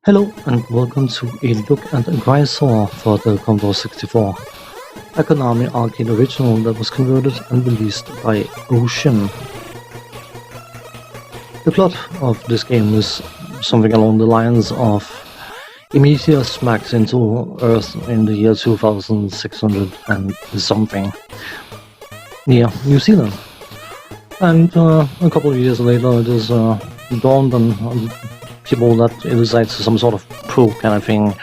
Hello and welcome to a look at Gryzor for the Commodore 64, a Konami arcade original that was converted and released by Ocean. The plot of this game is something along the lines of a meteor smacks into Earth in the year 2600 and something near New Zealand. And a couple of years later it is dawned on people that it is like some sort of probe kind of thing,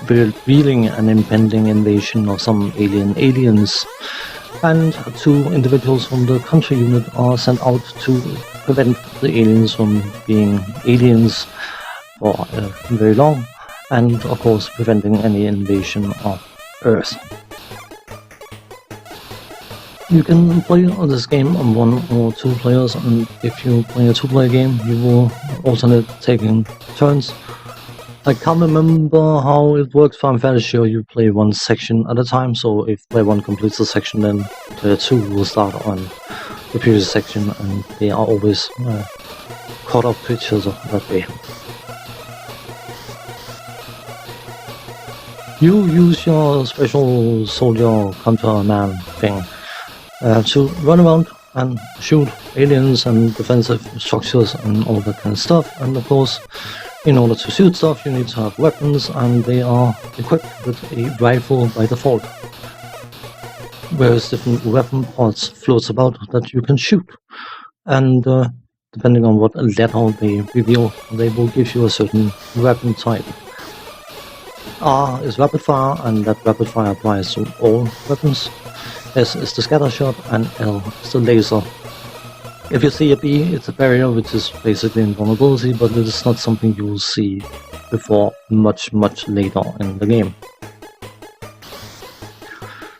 revealing an impending invasion of some aliens, and two individuals from the country unit are sent out to prevent the aliens from being aliens for very long, and of course preventing any invasion of Earth. You can play this game on one or two players, and if you play a two-player game, you will alternate taking turns. I can't remember how it works, but I'm fairly sure you play one section at a time, so if player 1 completes the section, then player 2 will start on the previous section, and they are always caught up to each other that way. You use your special soldier counterman thing to run around and shoot aliens and defensive structures and all that kind of stuff. And of course, in order to shoot stuff, you need to have weapons, and they are equipped with a rifle by default. Whereas different weapon parts floats about that you can shoot. And depending on what letter they reveal, they will give you a certain weapon type. R is rapid fire, and that rapid fire applies to all weapons. S is the scatter shot, and L is the laser. If you see a B, it's a barrier, which is basically invulnerability, but it is not something you will see before much later in the game.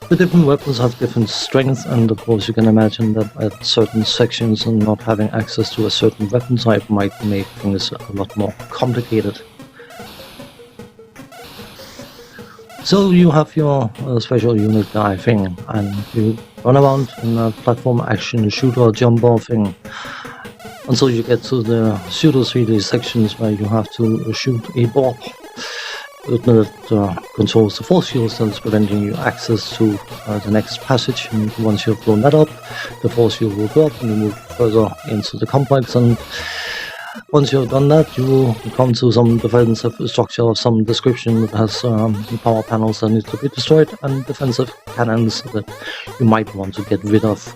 The different weapons have different strengths, and of course you can imagine that at certain sections and not having access to a certain weapon type might make things a lot more complicated. So you have your special unit guy thing, and you run around in a platform action shooter jumper thing until you get to the pseudo 3D sections where you have to shoot a bomb that controls the force fields that is preventing you access to the next passage. And once you've blown that up, the force field will go up and you move further into the complex, and once you've done that, you will come to some defensive structure of some description that has power panels that need to be destroyed and defensive cannons that you might want to get rid of.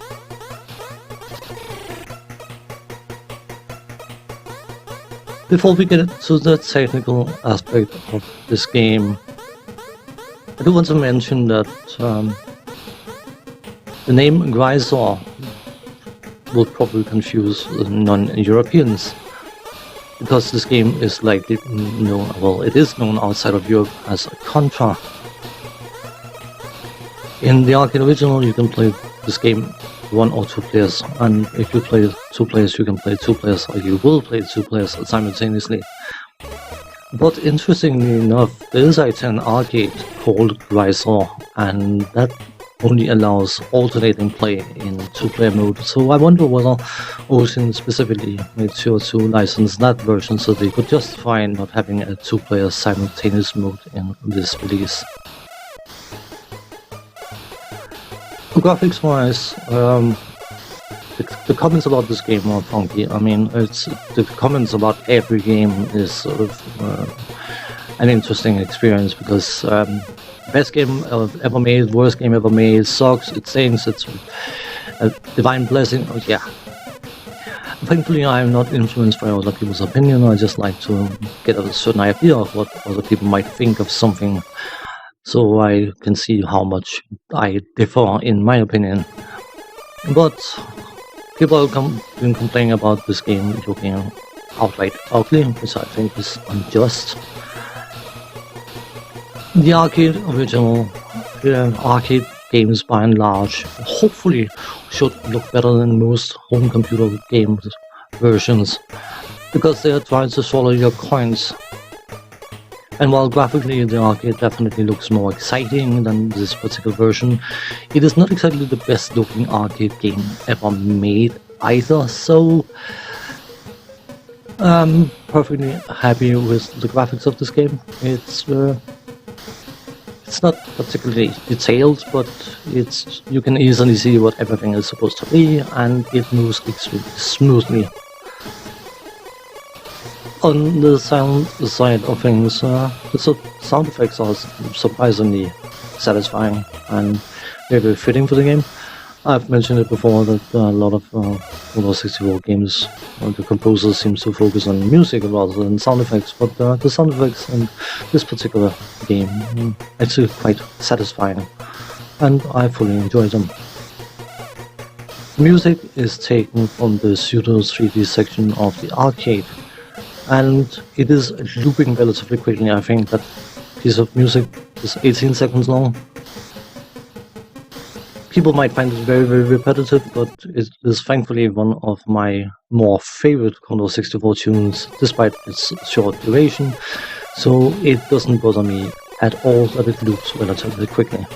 Before we get to the technical aspect of this game, I do want to mention that the name Gryzor will probably confuse non-Europeans, because this game is likely known, well, it is known outside of Europe as Contra. In the arcade original, you can play this game 1 or 2 players, and if you play 2 players, you can play 2 players, or you will play 2 players simultaneously. But interestingly enough, there is actually an arcade called Gryzor, and that only allows alternating play in 2-player mode, so I wonder whether Ocean specifically made sure to license that version so they could justify not having a 2-player simultaneous mode in this release. Graphics wise, the comments about this game are funky. I mean, the comments about every game is sort of an interesting experience, because best game ever made, worst game ever made, sucks, it stinks, it's a divine blessing. Oh yeah. Thankfully, I am not influenced by other people's opinion. I just like to get a certain idea of what other people might think of something, so I can see how much I differ in my opinion. But people have been complaining about this game looking outright ugly, which I think is unjust. The arcade original arcade games, by and large, hopefully should look better than most home computer game versions, because they are trying to swallow your coins. And while graphically the arcade definitely looks more exciting than this particular version, it is not exactly the best looking arcade game ever made either, so I'm perfectly happy with the graphics of this game. It's not particularly detailed, but you can easily see what everything is supposed to be, and it moves extremely smoothly. On the sound side of things, the sound effects are surprisingly satisfying and very fitting for the game. I've mentioned it before that a lot of Commodore 64 games, the composer seems to focus on music rather than sound effects, but the sound effects in this particular game actually quite satisfying, and I fully enjoy them. Music is taken from the pseudo 3D section of the arcade, and it is looping relatively quickly. I think that piece of music is 18 seconds long. People might find it very, very repetitive, but it is thankfully one of my more favorite Commodore 64 tunes, despite its short duration, so it doesn't bother me at all that it loops relatively quickly.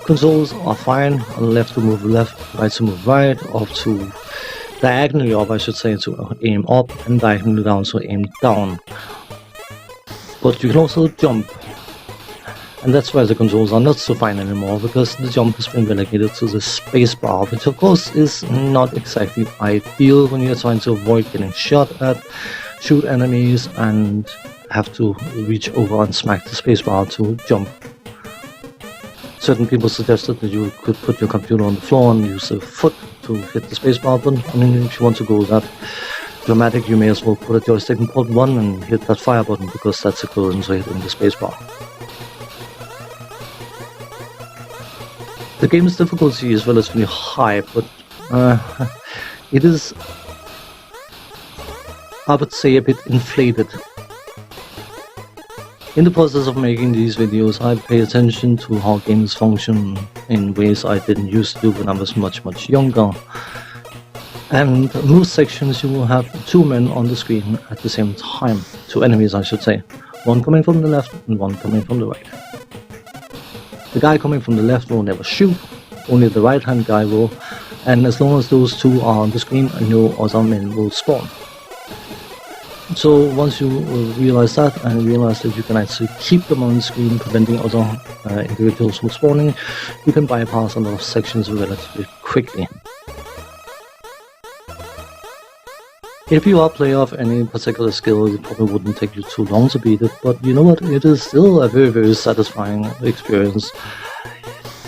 Controls are fine. Left to move left, right to move right, up to diagonally up, I should say, to aim up, and diagonally down to aim down. But you can also jump. And that's why the controls are not so fine anymore, because the jump has been relegated to the spacebar, which of course is not exactly ideal when you're trying to avoid getting shot at, shoot enemies, and have to reach over and smack the spacebar to jump. Certain people suggested that you could put your computer on the floor and use a foot to hit the spacebar button. I mean, if you want to go that dramatic, you may as well put a joystick in port 1 and hit that fire button, because that's equivalent to hitting the spacebar. The game's difficulty is relatively high, but it is, I would say, a bit inflated. In the process of making these videos, I pay attention to how games function in ways I didn't used to do when I was much, much younger. And most sections you will have two men on the screen at the same time, two enemies I should say, one coming from the left and one coming from the right. The guy coming from the left will never shoot, only the right hand guy will, and as long as those two are on the screen, no other men will spawn. So once you realize that, and realize that you can actually keep them on the screen, preventing other individuals from spawning, you can bypass a lot of sections relatively quickly. If you are a player of any particular skill, it probably wouldn't take you too long to beat it, but you know what, it is still a very, very satisfying experience.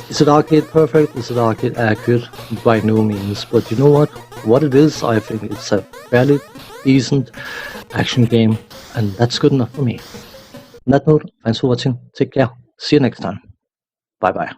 Is it arcade perfect? Is it arcade accurate? By no means, but you know what it is, I think it's a fairly decent action game, and that's good enough for me. On that note, thanks for watching, take care, see you next time, bye bye.